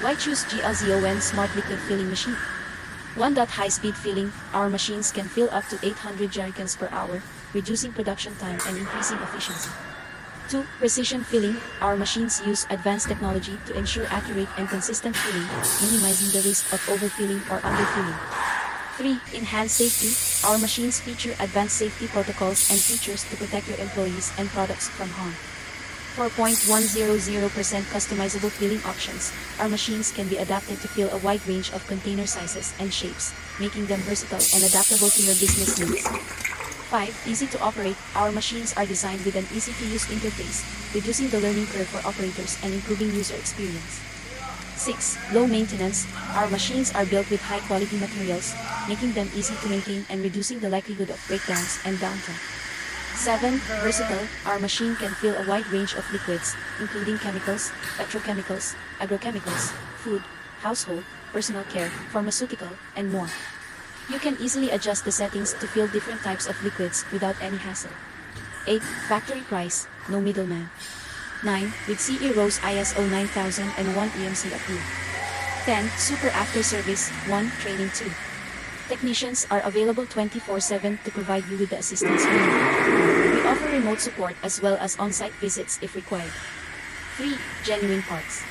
Why choose GLZON Smart Liquid Filling Machine? 1. High-speed filling. Our machines can fill up to 800 jerrycans per hour, reducing production time and increasing efficiency. 2. Precision filling. Our machines use advanced technology to ensure accurate and consistent filling, minimizing the risk of overfilling or underfilling. 3. Enhanced safety. Our machines feature advanced safety protocols and features to protect your employees and products from harm. 4.100% customizable filling options. Our machines can be adapted to fill a wide range of container sizes and shapes, making them versatile and adaptable to your business needs. 5. Easy to operate. Our machines are designed with an easy-to-use interface, reducing the learning curve for operators and improving user experience. 6. Low maintenance. Our machines are built with high-quality materials, making them easy to maintain and reducing the likelihood of breakdowns and downtime. 7. Versatile. Our machine can fill a wide range of liquids, including chemicals, petrochemicals, agrochemicals, food, household, personal care, pharmaceutical, and more. You can easily adjust the settings to fill different types of liquids without any hassle. 8. Factory price, no middleman. 9. With CE Rose ISO 9001 EMC approved. 10. Super after service, 1. Training 2. Technicians are available 24/7 to provide you with the assistance you need. We offer remote support as well as on-site visits if required. 3. Genuine parts.